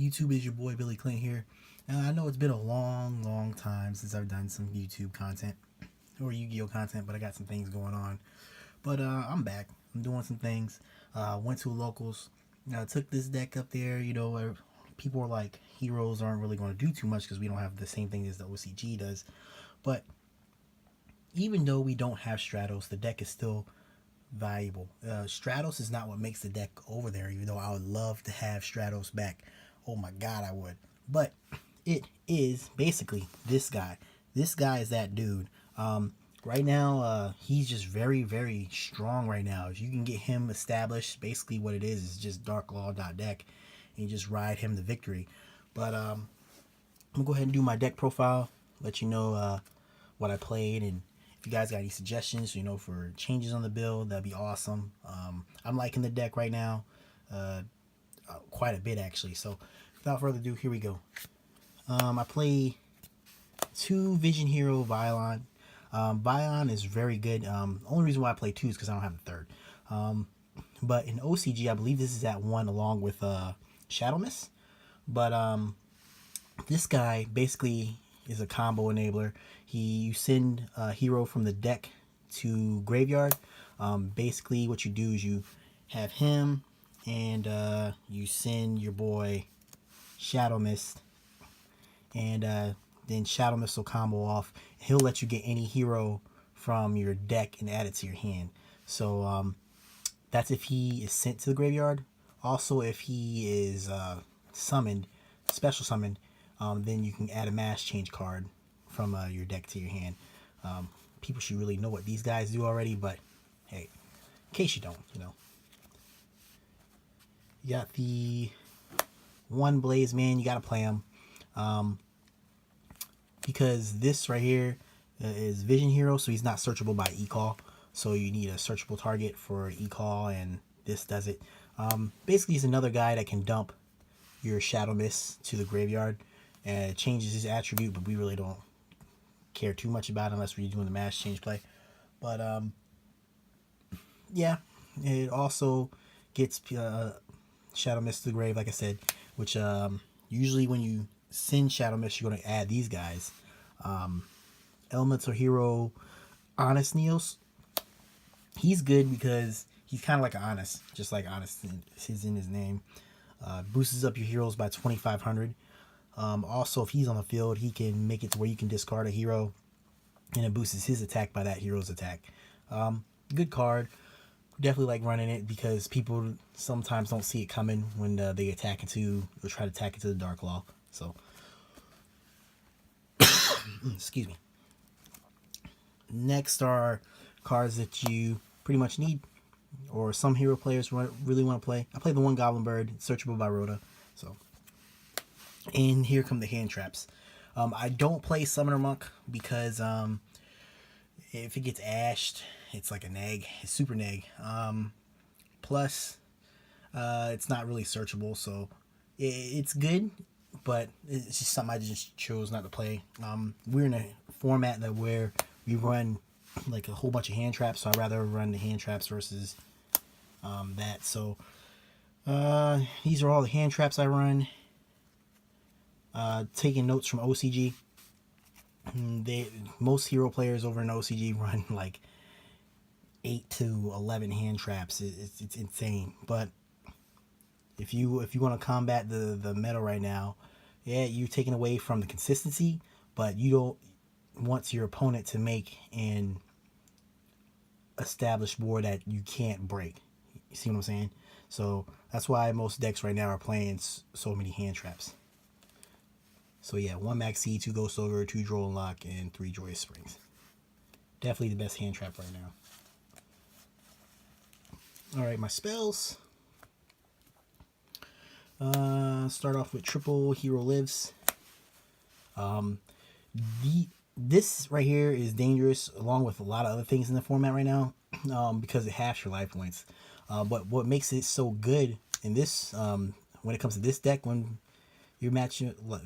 YouTube? Is your boy Billy Clint here. I know it's been a long time since I've done some YouTube content or Yu-Gi-Oh content, but I got some things going on. But I'm back. I'm doing some things. Went to locals. Took this deck up there. People are like, heroes aren't really going to do too much because we don't have the same thing as the OCG does. But even though we don't have Stratos, the deck is still valuable. Stratos is not what makes the deck over there, even though I would love to have Stratos back. Oh my god, I would. But it is basically this guy. This guy is that dude. Right now, he's just very strong right now. If you can get him established, basically what it is just Dark Law deck, and you just ride him to victory. But I'm gonna go ahead and do my deck profile, let you know what I played, and if you guys got any suggestions, for changes on the build, that'd be awesome. I'm liking the deck right now, quite a bit actually. So without further ado, here we go. I play 2 Vision Hero Violon. Vion is very good. Only reason why I play 2 is because I don't have the 3rd. But in OCG, I believe this is at 1 along with Shadow Mist. But this guy basically is a combo enabler. You send a hero from the deck to graveyard. Basically what you do is you have him and you send your boy Shadow Mist, and then Shadow Mist will combo off. He'll let you get any hero from your deck and add it to your hand. So that's if he is sent to the graveyard. Also, if he is summoned, special summoned, then you can add a mass change card from your deck to your hand. People should really know what these guys do already, but hey, in case you don't, You got the 1 Blaze Man, you gotta play him. Because this right here is Vision Hero, so he's not searchable by e-call. So you need a searchable target for e-call, and this does it. Basically, he's another guy that can dump your Shadow Mist to the graveyard, and it changes his attribute, but we really don't care too much about it unless we're doing the mass change play. But yeah, it also gets Shadow Mist to the grave, like I said, which usually when you send Shadow Mist, you're going to add these guys. Elemental Hero Honest Neos. He's good because he's kind of like an Honest, just like Honest is in his name. Boosts up your heroes by 2,500. Also, if he's on the field, he can make it to where you can discard a hero, and it boosts his attack by that hero's attack. Good card. Definitely like running it because people sometimes don't see it coming when they attack into or try to attack into the Dark Law. So, excuse me. Next are cards that you pretty much need, or some hero players really want to play. I play the 1 Goblin Bird, searchable by Rhoda. So, and here come the hand traps. I don't play Summoner Monk because if it gets ashed, it's like a neg. It's super neg. Plus, it's not really searchable, so it's good, but it's just something I just chose not to play. We're in a format where we run like a whole bunch of hand traps, so I'd rather run the hand traps versus that. So these are all the hand traps I run. Taking notes from OCG. Most hero players over in OCG run like 8 to 11 hand traps. It's insane. But if you want to combat the meta right now, yeah, you're taking away from the consistency, but you don't want your opponent to make an established board that you can't break. You see what I'm saying? So that's why most decks right now are playing so many hand traps. So yeah, 1 Maxi, 2 Ghost Ogre, 2 Droll and Lock, and 3 Joyous Springs. Definitely the best hand trap right now. Alright, my spells. Start off with triple Hero Lives. This right here is dangerous along with a lot of other things in the format right now because it halves your life points. But what makes it so good in this, when it comes to this deck, when you're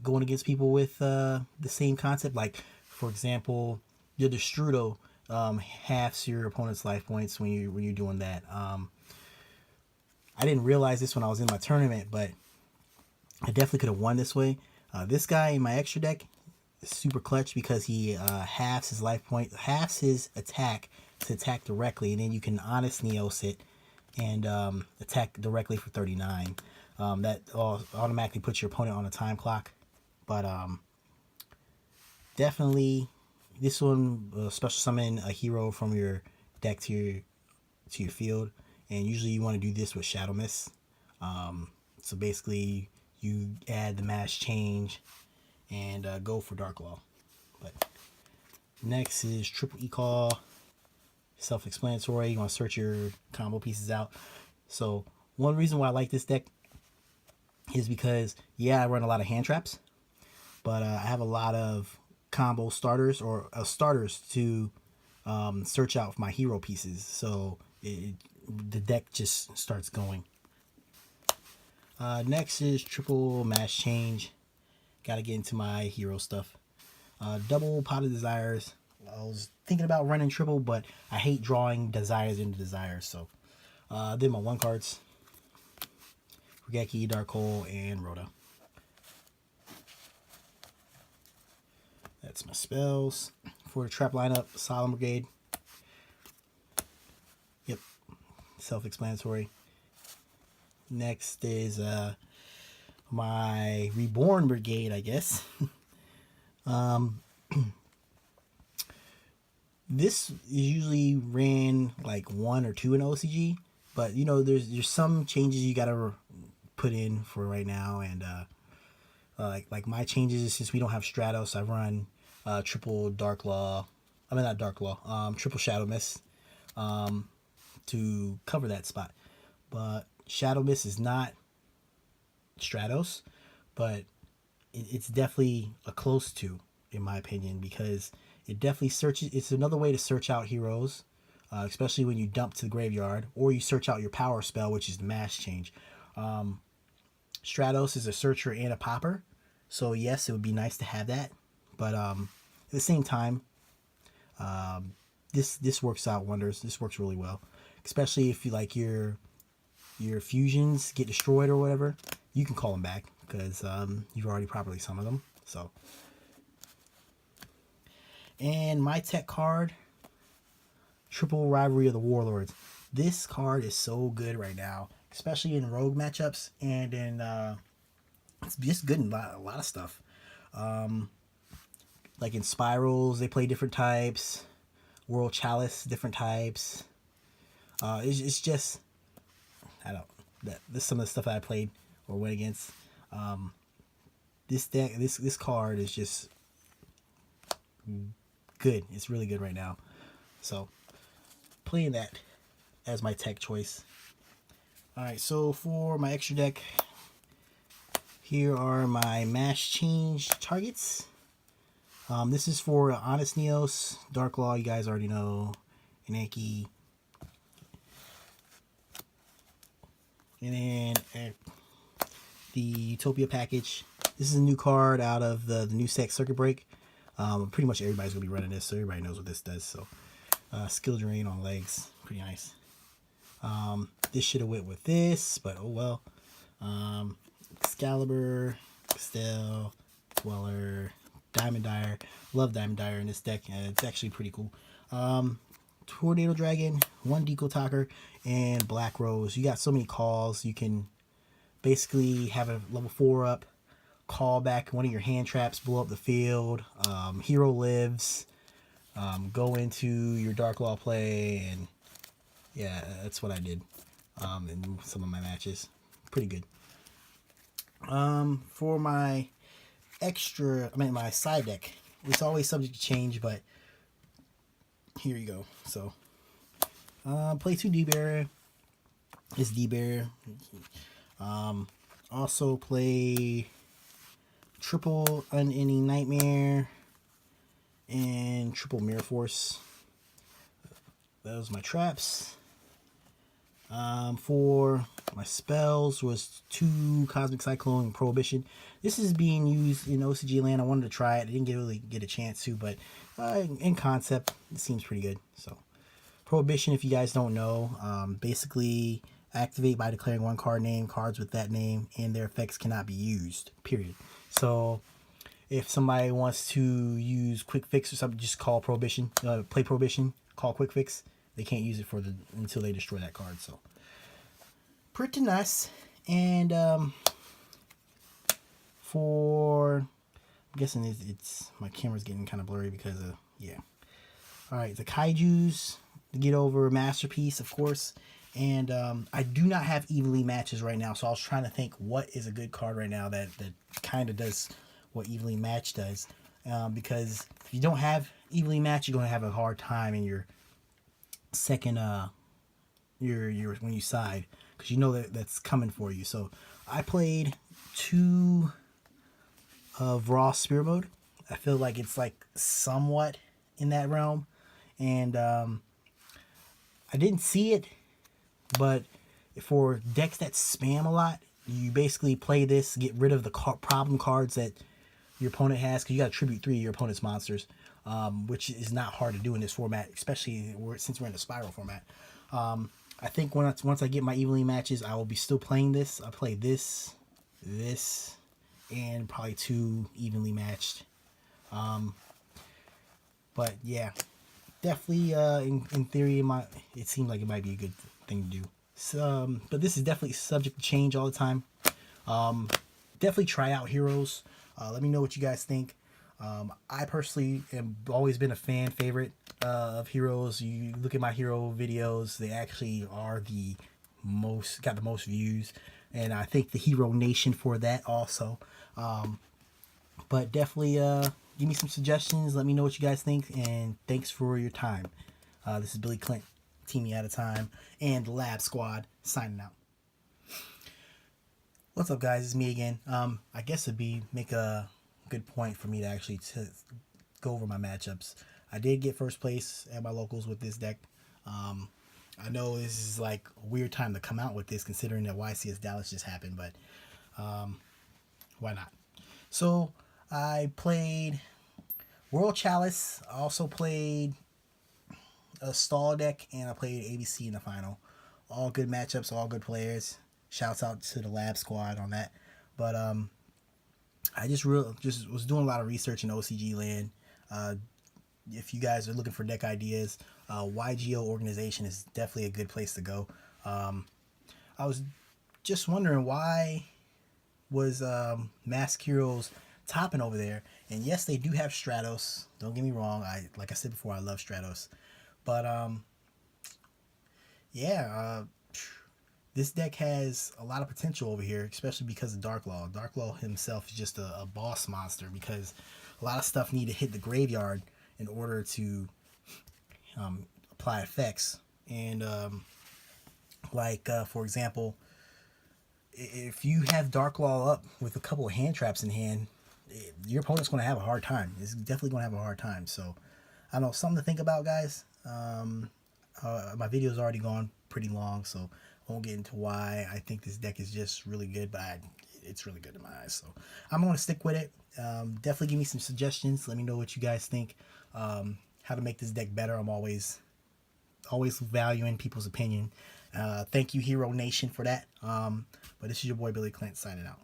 going against people with the same concept, like for example, your Destrudo halves your opponent's life points when you're doing that. I didn't realize this when I was in my tournament, but I definitely could have won this way. This guy in my extra deck is super clutch because he halves his life point, halves his attack to attack directly, and then you can Honest Neos it and attack directly for 39. That automatically puts your opponent on a time clock. But definitely this one, special summon a hero from your deck to your field, and usually you want to do this with Shadow Mist. So basically you add the mass change and go for Dark Law. But next is triple E-Call. Self-explanatory. You want to search your combo pieces out. So one reason why I like this deck is because, yeah, I run a lot of hand traps, but I have a lot of combo starters or starters to search out my hero pieces. So the deck just starts going. Next is triple mass change. Gotta get into my hero stuff. Double Pot of Desires. I was thinking about running triple, but I hate drawing desires into desires. So then my 1 cards. Regeki, Dark Hole, and Rhoda. That's my spells. For the trap lineup, Solemn Brigade. Yep. Self-explanatory. Next is my Reborn Brigade, I guess. This is usually ran like 1 or 2 in OCG, but you know there's some changes you gotta put in for right now, and like my changes, since we don't have Stratos, I run triple Dark Law. I mean, not Dark Law. Triple Shadow Mist to cover that spot. But Shadow Mist is not Stratos, but it's definitely a close to, in my opinion, because it definitely searches. It's another way to search out heroes, especially when you dump to the graveyard, or you search out your power spell, which is the mass change. Stratos is a searcher and a popper, so yes, it would be nice to have that. But at the same time, this works out wonders. This works really well, especially if you like your fusions get destroyed or whatever. You can call them back because you've already properly summoned them. So, and my tech card, Triple Rivalry of the Warlords. This card is so good right now, especially in rogue matchups, and in it's just good in a lot of stuff. Like in Spirals, they play different types. World Chalice, different types. It's just, I don't. This some of the stuff that I played or went against. This deck, this card is just good. It's really good right now. So playing that as my tech choice. Alright, so for my extra deck, here are my mass change targets. This is for Honest Neos, Dark Law, you guys already know, Inaki. And then the Utopia package. This is a new card out of the new set Circuit Break. Pretty much everybody's going to be running this, so everybody knows what this does. So, Skill Drain on legs. Pretty nice. This should have went with this, but oh well. Excalibur, Castell, Dweller, Diamond Dyer. Love Diamond Dyer in this deck. It's actually pretty cool. Tornado Dragon, 1 Deco Talker, and Black Rose. You got so many calls. You can basically have a level 4 up, call back one of your hand traps, blow up the field. Hero lives. Go into your Dark Law play, and yeah, that's what I did in some of my matches. Pretty good. For my my side deck, it's always subject to change, but here you go. So, play 2 D-Bearer. Is D-Bearer. Also play triple Unending Nightmare and triple Mirror Force. Those are my traps. For my spells was 2 Cosmic Cyclone and Prohibition. This is being used in OCG land. I wanted to try it. I didn't really get a chance to, but in concept, it seems pretty good. So, Prohibition, if you guys don't know, basically Activate by declaring one card name. Cards with that name and their effects cannot be used. Period. So if somebody wants to use Quick Fix or something, just call Prohibition. Play Prohibition. Call Quick Fix. They can't use it until they destroy that card. So pretty nice. And for I'm guessing it's my camera's getting kind of blurry because of yeah. All right, the Kaijus, the Get Over Masterpiece, of course. And I do not have evenly matches right now, so I was trying to think what is a good card right now that kind of does what evenly match does. Because if you don't have evenly match, you're going to have a hard time in your second your when you side, because you know that's coming for you. So I played 2 of Raw Spear Mode. I feel like it's like somewhat in that realm, and I didn't see it, but for decks that spam a lot, you basically play this, get rid of the problem cards that your opponent has, because you got to tribute 3 of your opponent's monsters, which is not hard to do in this format, especially since we're in the spiral format. I think once I get my evenly matches, I will be still playing this. I play this, and probably 2 evenly matched. But yeah, definitely in theory, it seemed like it might be a good thing to do. So, but this is definitely subject to change all the time. Definitely try out Heroes. Let me know what you guys think. I personally have always been a fan favorite of Heroes. You look at my hero videos; they actually are got the most views, and I thank the Hero Nation for that also. But definitely give me some suggestions. Let me know what you guys think, and thanks for your time. This is Billy Clint, Team Me Out of Time, and the Lab Squad signing out. What's up, guys? It's me again. I guess make a good point for me to actually go over my matchups. I did get first place at my locals with this deck. I know this is like a weird time to come out with this, considering that YCS Dallas just happened, but why not? So I played World Chalice. I also played a stall deck, and I played ABC in the final. All good matchups, all good players. Shouts out to the Lab Squad on that. But I just was doing a lot of research in OCG land. If you guys are looking for deck ideas, YGO organization is definitely a good place to go. I was just wondering, why was Mask Heroes topping over there? And yes, they do have Stratos. Don't get me wrong. Like I said before, I love Stratos. But yeah, this deck has a lot of potential over here, especially because of Darklaw. Darklaw himself is just a boss monster, because a lot of stuff need to hit the graveyard in order to apply effects. And for example, if you have Darklaw up with a couple of hand traps in hand, your opponent's going to have a hard time. It's definitely going to have a hard time. So I don't know, something to think about, guys. My video's already gone pretty long, so I won't get into why I think this deck is just really good, but it's really good in my eyes. So I'm going to stick with it. Definitely give me some suggestions. Let me know what you guys think. How to make this deck better. I'm always valuing people's opinion. Thank you, Hero Nation, for that. But this is your boy Billy Clint signing out.